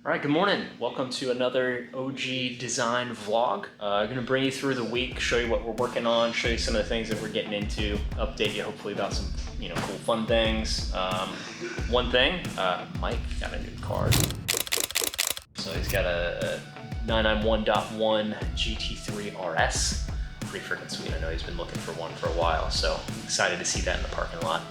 All right, good morning. Welcome to another OG design vlog. I'm gonna bring you through the week, show you what we're working on, show you some of the things that we're getting into, update you hopefully about some cool fun things. One thing, Mike got a new car. So he's got a 991.1 GT3 RS. Pretty freaking sweet. I know he's been looking for one for a while, so excited to see that in the parking lot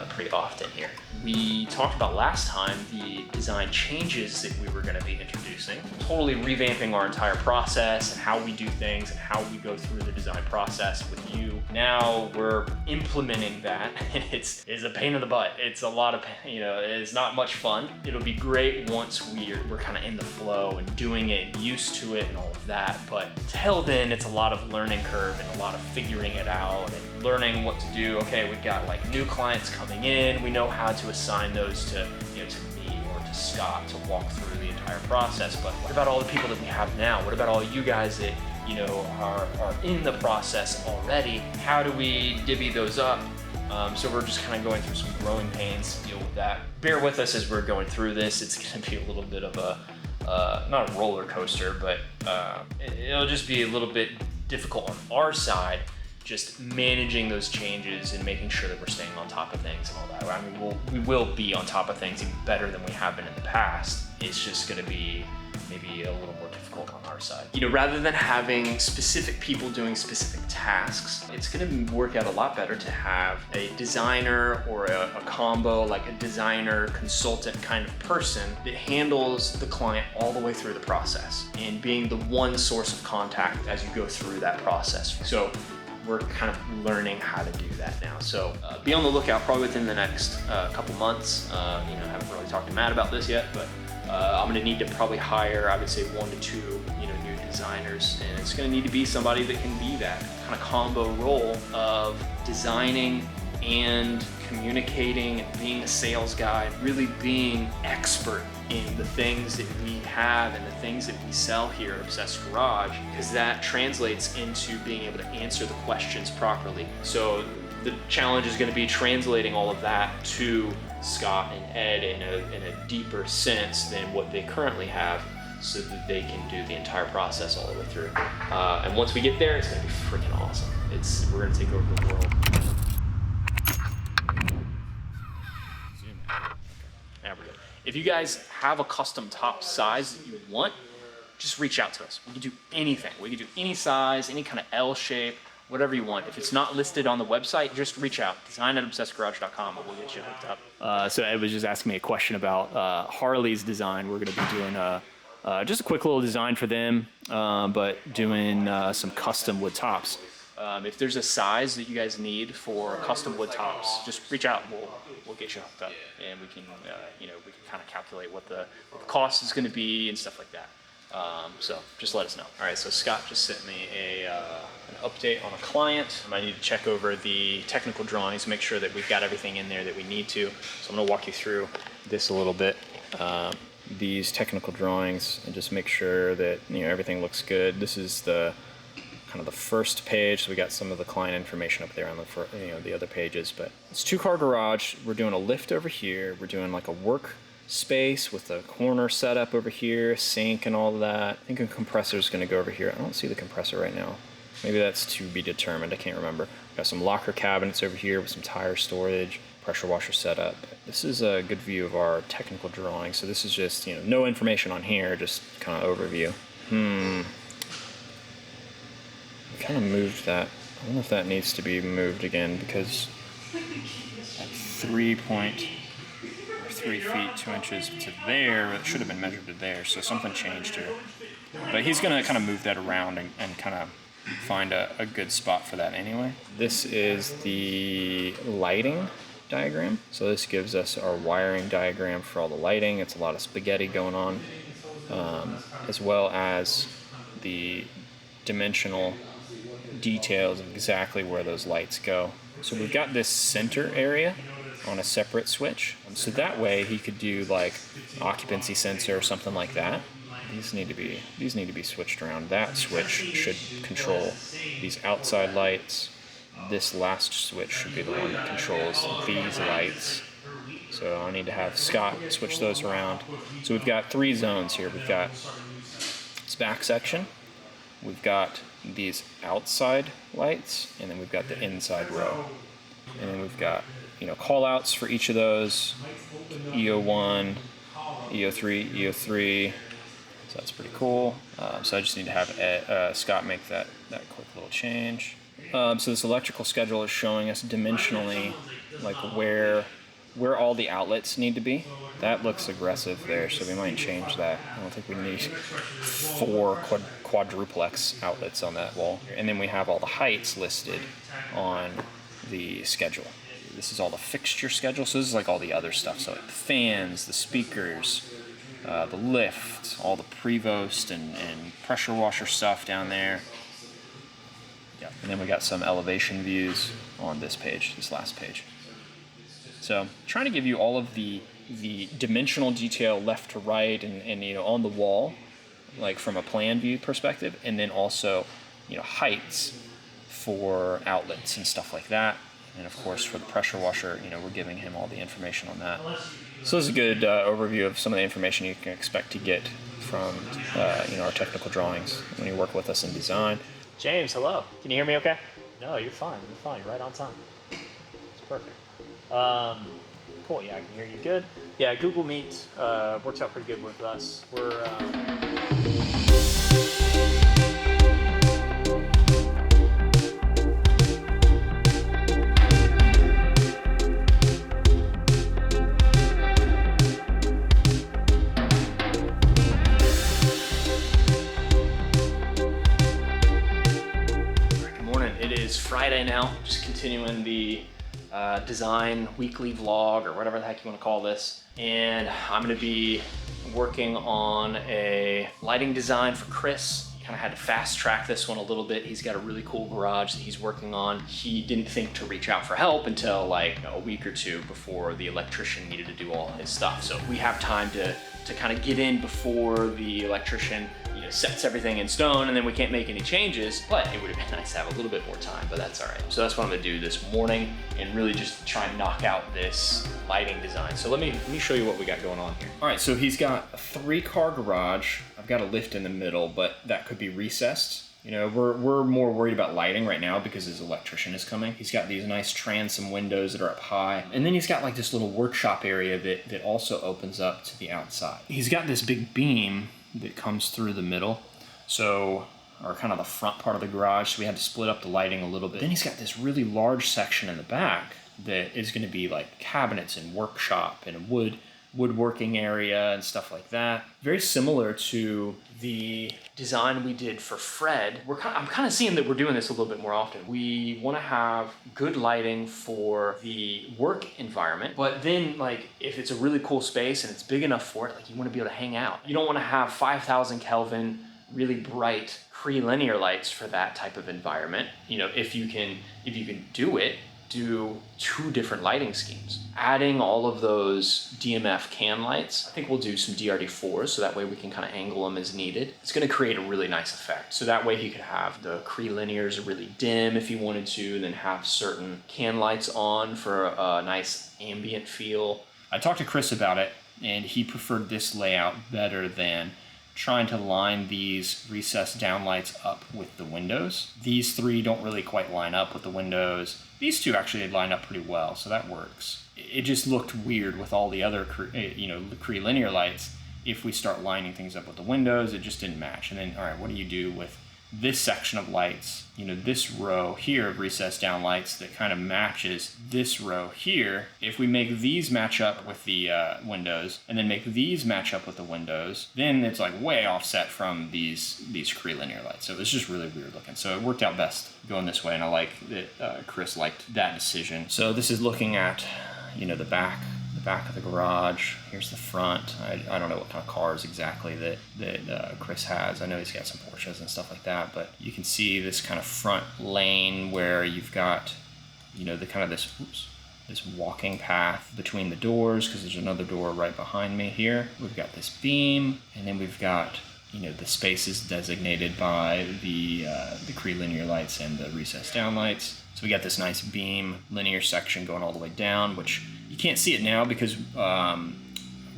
pretty often here. We talked about last time the design changes that we were going to be introducing, totally revamping our entire process and how we do things and how we go through the design process with you. Now we're implementing that, and it's a pain in the butt. It's a lot of, it's not much fun. It'll be great once we're kind of in the flow and doing it, used to it and all of that. But till then, it's a lot of learning curve and a lot of figuring it out and learning what to do. Okay, we've got like new clients coming in. We know how to assign those to, to me or to Scott to walk through the entire process. But what about all the people that we have now? What about all you guys that, are in the process already? How do we divvy those up? So we're just kind of going through some growing pains to deal with that. Bear with us as we're going through this. It's going to be a little bit of a, not a roller coaster, but it'll just be a little bit difficult on our side, just managing those changes and making sure that we're staying on top of things and all that. I mean, we will be on top of things even better than we have been in the past. It's just going to be maybe a little more difficult on our side. Rather than having specific people doing specific tasks, it's going to work out a lot better to have a designer or a combo, like a designer consultant kind of person that handles the client all the way through the process and being the one source of contact as you go through that process. So we're kind of learning how to do that now. So be on the lookout probably within the next couple months. I haven't really talked to Matt about this yet, but I'm gonna need to probably hire, I would say 1 to 2, new designers. And it's gonna need to be somebody that can be that kind of combo role of designing and communicating and being a sales guy, really being expert in the things that we have and the things that we sell here at Obsessed Garage, because that translates into being able to answer the questions properly. So the challenge is going to be translating all of that to Scott and Ed in a deeper sense than what they currently have, so that they can do the entire process all the way through. And once we get there, it's going to be freaking awesome. We're going to take over the world. There we go. If you guys have a custom top size that you want, just reach out to us. We can do anything. We can do any size, any kind of L shape, whatever you want. If it's not listed on the website, just reach out. design@obsessedgarage.com and we'll get you hooked up. So Ed was just asking me a question about Harley's design. We're going to be doing just a quick little design for them, but doing some custom wood tops. If there's a size that you guys need for custom wood tops, just reach out. We'll get you hooked up, and we can we can kind of calculate what the cost is going to be and stuff like that. So just let us know. All right, so Scott just sent me an update on a client. I need to check over the technical drawings, make sure that we've got everything in there that we need to. So I'm going to walk you through this a little bit. These technical drawings, and just make sure that everything looks good. This is the kind of the first page, so we got some of the client information up there on the other pages. But it's 2-car garage. We're doing a lift over here. We're doing like a work space with a corner set up over here, sink and all of that. I think a compressor is going to go over here. I don't see the compressor right now. Maybe that's to be determined. I can't remember. Got some locker cabinets over here with some tire storage, pressure washer setup. This is a good view of our technical drawing. So this is just no information on here, just kind of overview. Kind of moved that. I wonder if that needs to be moved again, because at 3.3 feet 2 inches to there, it should have been measured to there, so something changed here. But he's going to kind of move that around and kind of find a good spot for that anyway. This is the lighting diagram. So this gives us our wiring diagram for all the lighting. It's a lot of spaghetti going on, as well as the dimensional details of exactly where those lights go. So we've got this center area on a separate switch, so that way he could do like occupancy sensor or something like that. These need to be switched around. That switch should control these outside lights. This last switch should be the one that controls these lights. So I need to have Scott switch those around. So we've got 3 zones here. We've got this back section, we've got these outside lights, and then we've got the inside row. And then we've got, call outs for each of those, EO1, EO3, EO3. So that's pretty cool. So I just need to have Scott make that quick little change. So this electrical schedule is showing us dimensionally like where all the outlets need to be. That looks aggressive there, so we might change that. I don't think we need 4 quadruplex outlets on that wall. And then we have all the heights listed on the schedule. This is all the fixture schedule, so this is like all the other stuff. So like the fans, the speakers, the lift, all the prevost and pressure washer stuff down there. Yeah, and then we got some elevation views on this page, this last page. So trying to give you all of the dimensional detail left to right and on the wall, like from a plan view perspective, and then also heights for outlets and stuff like that. And of course for the pressure washer, we're giving him all the information on that. So this is a good overview of some of the information you can expect to get from our technical drawings when you work with us in design. James, hello. Can you hear me okay? No, you're fine. You're fine. You're right on time. It's perfect. Cool, yeah, I can hear you good. Yeah, Google Meet works out pretty good with us. Good morning. It is Friday now. Just continuing the design weekly vlog or whatever the heck you want to call this, and I'm going to be working on a lighting design for Chris. Kind of had to fast track this one a little bit. He's got a really cool garage that he's working on. He didn't think to reach out for help until like a week or 2 before the electrician needed to do all his stuff. So we have time to kind of get in before the electrician sets everything in stone, and then we can't make any changes, but it would have been nice to have a little bit more time, but that's all right. So that's what I'm gonna do this morning and really just try and knock out this lighting design. So let me show you what we got going on here. All right, so he's got a 3-car garage. I've got a lift in the middle, but that could be recessed. We're more worried about lighting right now because his electrician is coming. He's got these nice transom windows that are up high. And then he's got like this little workshop area that also opens up to the outside. He's got this big beam that comes through the middle, or kind of the front part of the garage, so we had to split up the lighting a little bit. Then he's got this really large section in the back that is going to be like cabinets and workshop and a woodworking area and stuff like that. Very similar to the design we did for Fred. I'm kind of seeing that we're doing this a little bit more often. We want to have good lighting for the work environment, but then like if it's a really cool space and it's big enough for it, like you want to be able to hang out. You don't want to have 5,000 Kelvin, really bright Cree linear lights for that type of environment. If you can do it, do 2 different lighting schemes. Adding all of those DMF can lights, I think we'll do some DRD4s so that way we can kind of angle them as needed. It's gonna create a really nice effect. So that way he could have the Cree linears really dim if he wanted to, and then have certain can lights on for a nice ambient feel. I talked to Chris about it, and he preferred this layout better than trying to line these recessed downlights up with the windows. These 3 don't really quite line up with the windows. These 2 actually line up pretty well, so that works. It just looked weird with all the other Cree linear lights. If we start lining things up with the windows, it just didn't match. And then, all right, what do you do with this section of lights? This row here of recessed down lights that kind of matches this row here. If we make these match up with the windows, and then make these match up with the windows, then it's like way offset from these Cree linear lights. So it was just really weird looking. So it worked out best going this way, and I like that Chris liked that decision. So this is looking at the back of the garage. Here's the front. I don't know what kind of cars exactly that Chris has. I know he's got some Porsches and stuff like that, but you can see this kind of front lane where you've got the kind of this walking path between the doors, because there's another door right behind me here. We've got this beam, and then we've got the space is designated by the Cree linear lights and the recessed down lights. So we got this nice beam linear section going all the way down, which you can't see it now because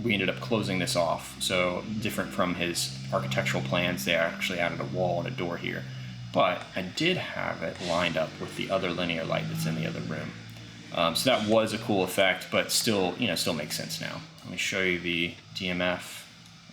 we ended up closing this off. So different from his architectural plans, they actually added a wall and a door here. But I did have it lined up with the other linear light that's in the other room. So that was a cool effect, but still, still makes sense now. Let me show you the DMF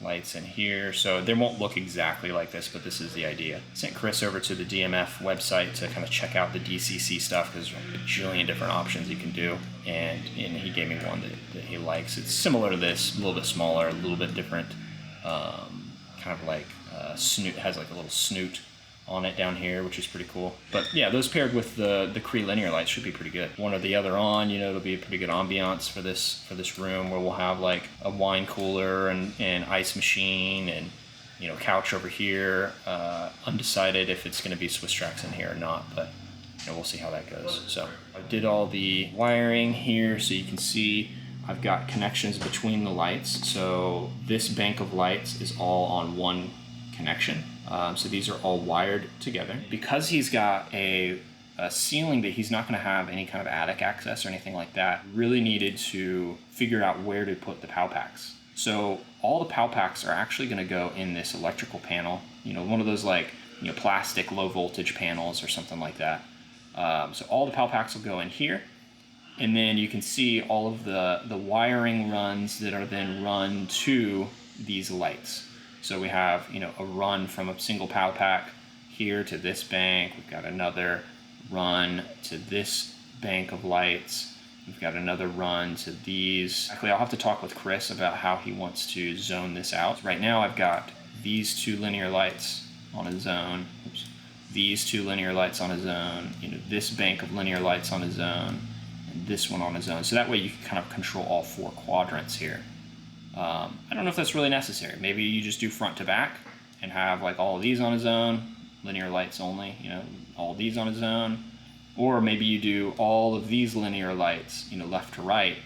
lights in here. So they won't look exactly like this, but this is the idea. I sent Chris over to the DMF website to kind of check out the DCC stuff because there's a bajillion different options you can do. And he gave me one that he likes. It's similar to this, a little bit smaller, a little bit different, kind of like snoot, has like a little snoot on it down here, which is pretty cool. But yeah, those paired with the Cree linear lights should be pretty good. One or the other on, it'll be a pretty good ambiance for this room, where we'll have like a wine cooler and ice machine and couch over here. Undecided if it's going to be Swiss tracks in here or not, but we'll see how that goes. So I did all the wiring here, so you can see I've got connections between the lights. So this bank of lights is all on one connection. So these are all wired together. Because he's got a ceiling that he's not going to have any kind of attic access or anything like that, really needed to figure out where to put the POW packs. So all the POW packs are actually going to go in this electrical panel, one of those like plastic low voltage panels or something like that. So all the POW packs will go in here. And then you can see all of the wiring runs that are then run to these lights. So we have, a run from a single POW pack here to this bank. We've got another run to this bank of lights. We've got another run to these. Actually, I'll have to talk with Chris about how he wants to zone this out. Right now, I've got these two linear lights on a zone. Oops. These two linear lights on a zone. This bank of linear lights on a zone, and this one on a zone. So that way you can kind of control all four quadrants here. I don't know if that's really necessary. Maybe you just do front to back and have like all of these on a zone, linear lights only, all of these on a zone. Or maybe you do all of these linear lights, left to right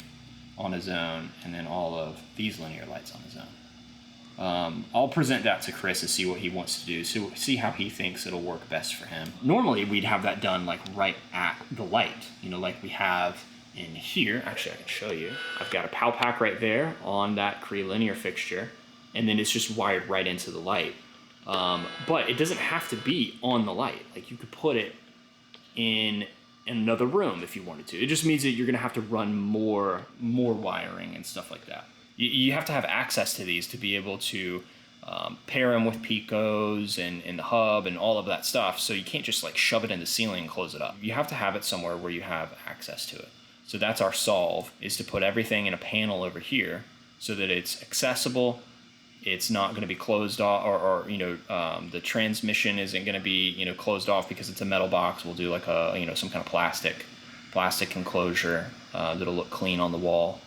on a zone, and then all of these linear lights on a zone. I'll present that to Chris and see what he wants to do, so see how he thinks it'll work best for him. Normally we'd have that done like right at the light, like we have in here. Actually, I can show you. I've got a POW pack right there on that Cree linear fixture, and then it's just wired right into the light. But it doesn't have to be on the light. Like you could put it in another room if you wanted to. It just means that you're going to have to run more wiring and stuff like that. You have to have access to these to be able to pair them with Picos and the hub and all of that stuff. So you can't just like shove it in the ceiling and close it up. You have to have it somewhere where you have access to it. So that's our solve, is to put everything in a panel over here so that it's accessible. It's not going to be closed off, or the transmission isn't going to be closed off because it's a metal box. We'll do like a some kind of plastic enclosure that'll look clean on the wall.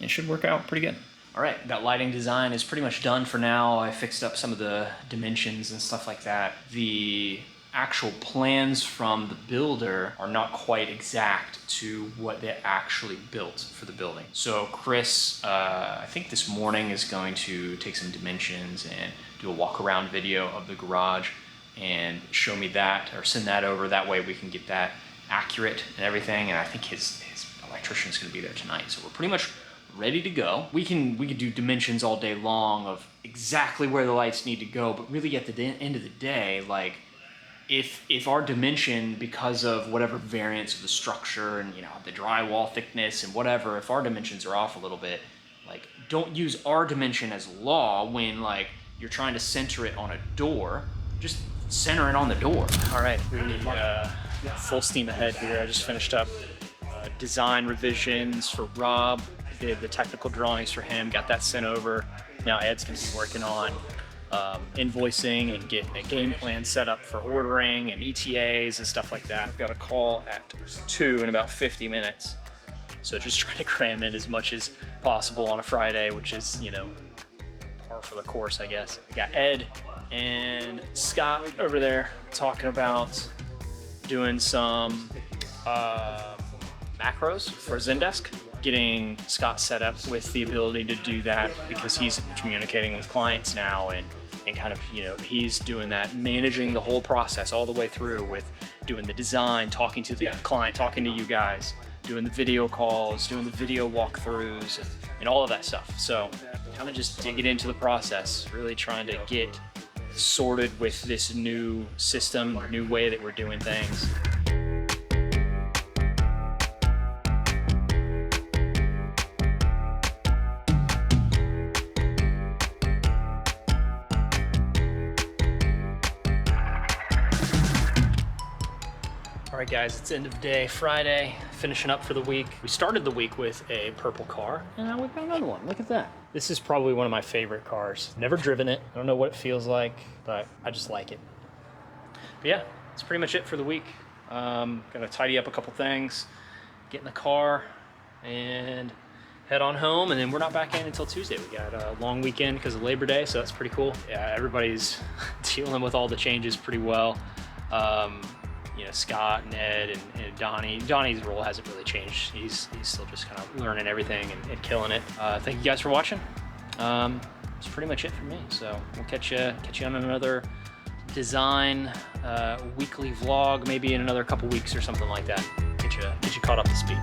It should work out pretty good. All right, that lighting design is pretty much done for now. I fixed up some of the dimensions and stuff like that. The actual plans from the builder are not quite exact to what they actually built for the building. So Chris, I think this morning, is going to take some dimensions and do a walk around video of the garage and show me that, or send that over. That way we can get that accurate and everything. And I think his electrician's going to be there tonight. So we're pretty much ready to go. We can do dimensions all day long of exactly where the lights need to go, but really at the end of the day, like, if our dimension, because of whatever variance of the structure and the drywall thickness and whatever, if our dimensions are off a little bit, like, don't use our dimension as law when like you're trying to center it on a door. Just center it on the door. All right, we full steam ahead here. I just finished up design revisions for Rob. Did the technical drawings for him. Got that sent over. Now Ed's gonna be working on invoicing and getting a game plan set up for ordering and ETAs and stuff like that. I've got a call at 2 in about 50 minutes. So just trying to cram in as much as possible on a Friday, which is, par for the course, I guess. I got Ed and Scott over there talking about doing some macros for Zendesk. getting Scott set up with the ability to do that because he's communicating with clients now and kind of, you know, he's doing that, managing the whole process all the way through with doing the design, talking to the client, talking to you guys, doing the video calls, doing the video walkthroughs, and all of that stuff. So kind of just digging into the process, really trying to get sorted with this new system, new way that we're doing things. All right guys, it's end of day, Friday, finishing up for the week. We started the week with a purple car, and now we've got another one. Look at that. This is probably one of my favorite cars. Never driven it. I don't know what it feels like, but I just like it. But yeah, that's pretty much it for the week. Gonna tidy up a couple things, get in the car, and head on home, and then we're not back in until Tuesday. We got a long weekend because of Labor Day, so that's pretty cool. Yeah, everybody's dealing with all the changes pretty well. You know, Scott and Ed and Donnie. Donnie's role hasn't really changed. He's still just kind of learning everything and killing it. Thank you guys for watching. That's pretty much it for me. So we'll catch you on another design weekly vlog, maybe in another couple weeks or something like that. Get you caught up to speed.